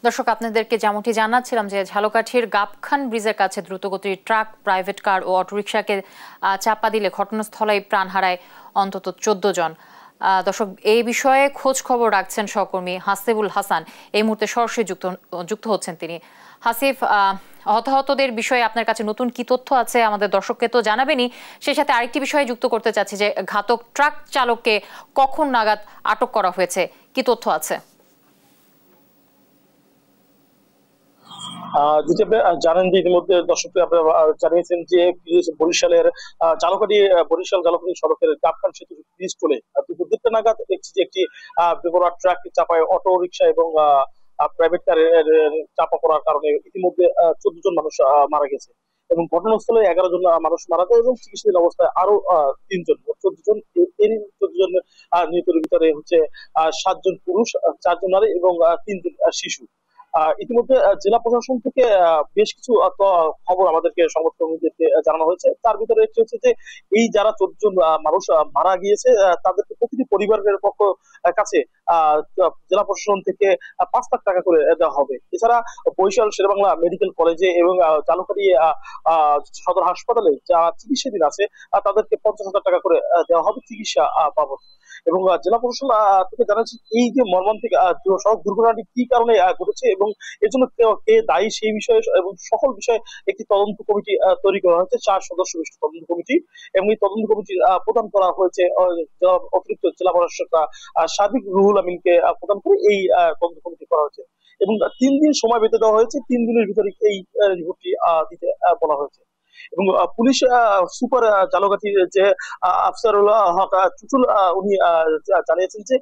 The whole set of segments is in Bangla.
দর্শক, আপনাদেরকে যেমনটি জানাচ্ছিলাম যে ঝালকাঠির গাবখান ব্রিজের কাছে দ্রুতগতির ট্রাক, প্রাইভেট কার ও অটোরিকশাকে চাপা দিলে ঘটনাস্থলেই প্রাণ হারায় অন্তত 14 জন। দর্শক, এই বিষয়ে খোঁজ খবর রাখছেন সহকর্মী হাসিবুল হাসান। এই মুহূর্তে সরাসরি যুক্ত হচ্ছেন তিনি। হাসিব, হতাহতদের বিষয়ে আপনার কাছে নতুন কি তথ্য আছে আমাদের দর্শককে তো জানাবেনই, সেই সাথে আরেকটি বিষয়ে যুক্ত করতে চাচ্ছি যে ঘাতক ট্রাক চালককে কখন নাগাদ আটক করা হয়েছে, কি তথ্য আছে? যেটা জানেন যে ইতিমধ্যে দর্শককে আপনারা জানিয়েছেন যে বরিশালের বরিশাল ঝালকাঠি সড়কের গাবখান সেতু ব্রিজ চলে দুপুর 2টা নাগাদ দেখছি যে একটি বেপরোয়া ট্রাক চাপায় অটো রিকশা এবং প্রাইভেট কারের চাপা পড়ার কারণে ইতিমধ্যে 14 জন মানুষ মারা গেছে এবং ঘটনাস্থলে 11 জন মানুষ মারা যায় এবং চিকিৎসাধীন অবস্থায় আরো 3 জন 14 জন। এই 14 জন নিহতের ভিতরে হচ্ছে 7 জন পুরুষ, 4 জন নারী এবং 3 জন শিশু। ইতিমধ্যে জেলা প্রশাসন থেকে বেশ কিছু খবর আমাদেরকে সংবাদ কর্মীদেরকে জানানো হয়েছে। তার ভিতরে একটি হচ্ছে যে এই যারা 14 জন মানুষ মারা গিয়েছে তাদেরকে প্রতিটি পরিবারের পক্ষ কাছে জেলা প্রশাসন থেকে 5 লাখ টাকা করে দেওয়া হবে। এছাড়া বরিশাল শেরেবাংলা মেডিকেল কলেজে এবং ঝালকাঠি সদর হাসপাতালে যারা চিকিৎসাধীন আছে তাদেরকে 50,000 টাকা করে দেওয়া হবে চিকিৎসা বাবদ। এবং জেলা প্রশাসন থেকে জানাচ্ছি এই যে মর্মান্তিক সড়ক দুর্ঘটনাটি কি কারণে ঘটেছে এবং এর জন্য কে দায়ী সেই বিষয়ে এবং সকল বিষয়ে একটি তদন্ত কমিটি তৈরি করা হয়েছে, 4 সদস্য বিশিষ্ট তদন্ত কমিটি। এবং এই তদন্ত কমিটি প্রদান করা হয়েছে অতিরিক্ত জেলা প্রশাসক সাদিক রুহুল আমিনকে প্রদান করে এই তদন্ত কমিটি করা হয়েছে এবং 3 দিন সময় বেঁধে দেওয়া হয়েছে। 3 দিনের ভিতরে এই রিপোর্টটি দিতে বলা হয়েছে। এবং পুলিশ সুপার ঝালকাঠির যে আফসারুল্লাহ হক টুটুল উনি জানিয়েছেন যে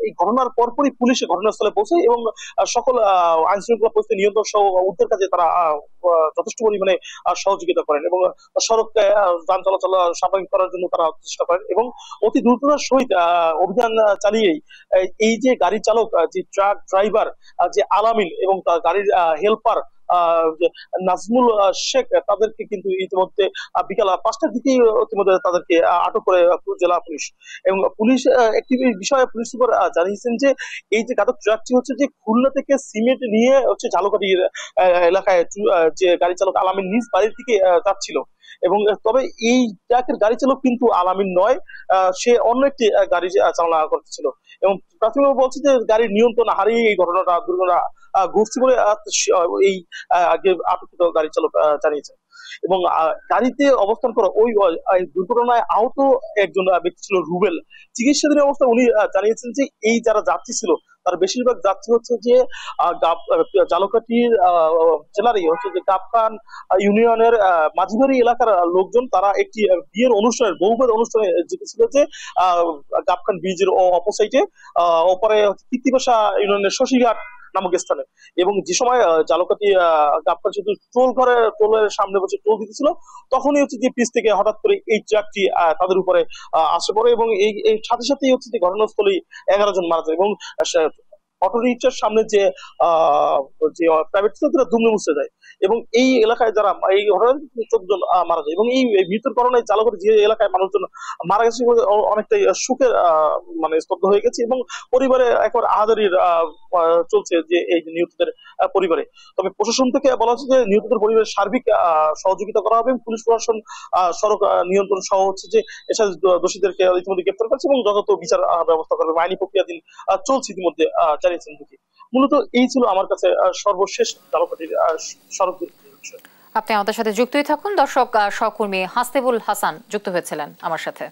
এই ঘটনার পরপরই পুলিশ ঘটনাস্থলে পৌঁছে এবং সকল আইন শৃঙ্খলা পরিস্থিতি নিয়ন্ত্রণ সহ উদ্ধার কাজে তারা যথেষ্ট পরিমাণে সহযোগিতা করেন এবং সড়ককে যান চলাচল স্বাভাবিক করার জন্য তারা চেষ্টা করেন এবং অতি দ্রুততার সহিত অভিযান চালিয়েই এই যে গাড়ি চালক, যে ট্রাক ড্রাইভার, যে আলামিন এবং তার গাড়ির হেল্পার নাজমুল শেখ তাদেরকে কিন্তু ইতিমধ্যে বিকাল 5টার দিকে ইতিমধ্যে তাদেরকে আটক করে জেলা পুলিশ। এবং পুলিশ একটি বিষয়ে পুলিশ সুপার জানিয়েছেন যে এই যে ঘাতক ট্রাকটি হচ্ছে যে খুলনা থেকে সিমেন্ট নিয়ে হচ্ছে ঝালকাঠির এলাকায় যে গাড়ি চালক আলামিন নিজ বাড়ির দিকে যাচ্ছিল এবং তবে এই ট্রাকের গাড়ি চালক কিন্তু আলামিন নয়, সে অন্য একটি গাড়ি চালনা করতেছিল এবং প্রাথমিকভাবে বলছে যে গাড়ির নিয়ন্ত্রণ হারিয়ে এই দুর্ঘটনা ঘটছে বলে এই আগে আটককৃত গাড়ি চালক জানিয়েছে। এবং গাড়িতে অবস্থান করা ওই দুর্ঘটনায় আহত একজন ব্যক্তি ছিল রুবেল, চিকিৎসাধীন অবস্থায়। উনি জানিয়েছেন যে এই যারা যাত্রী ছিল তার বেশিরভাগ যাত্রী হচ্ছে যে ঝালকাঠির জেলারই হচ্ছে যে গাবখান ইউনিয়নের মাঝিবাড়ি এলাকার লোকজন। তারা একটি বিয়ের অনুষ্ঠানের বহুবের অনুষ্ঠানে যেতেছিল যে গাবখান ব্রিজের অপোসাইটে ওপরে কৃত্তিবাসা ইউনিয়নের শশীঘাট নামক স্থানে। এবং যে সময় ঝালকাঠি গাবখান সেতু টোলের সামনে বসে টোল দিতেছিল তখনই হচ্ছে যে পিছ থেকে হঠাৎ করে এই ট্রাকটি তাদের উপরে আসে পড়ে এবং এই সাথে সাথেই হচ্ছে যে ঘটনাস্থলে 11 জন মারা যায় এবং অটো রিকশার সামনে যে প্রাইভেট দুমড়ে মুচড়ে যায় এবং এই এলাকায় যারা এই ঘটনায় 14 জন মারা যায় এবং এই মৃত্যুর কারণে ঝালকাঠি যে এলাকায় মানুষজন মারা গেছে অনেকটাই সুখের মানে স্তব্ধ হয়ে গেছে এবং পরিবারে একবার আহাজারির চলছে যে এই নিহতদের পরিবারে। তবে প্রশাসন থেকে বলা হচ্ছে যে নিহতদের পরিবারের সার্বিক সহযোগিতা করা হবে। পুলিশ প্রশাসন সড়ক নিয়ন্ত্রণ সহ হচ্ছে যে এসব দোষীদেরকে ইতিমধ্যে গ্রেপ্তার করছে এবং যথাযথ বিচার ব্যবস্থা করবে। আইনি প্রক্রিয়াধীন চলছে ইতিমধ্যে জানিয়েছেন। মূলত এই ছিল আমার কাছে সর্বশেষ ঝালকাঠির সড়ক দুর্ঘটনার বিষয়। আপনি আমাদের সাথে যুক্তই থাকুন। দর্শক, সহকর্মী হাসিবুল হাসান যুক্ত হয়েছিলেন আমার সাথে।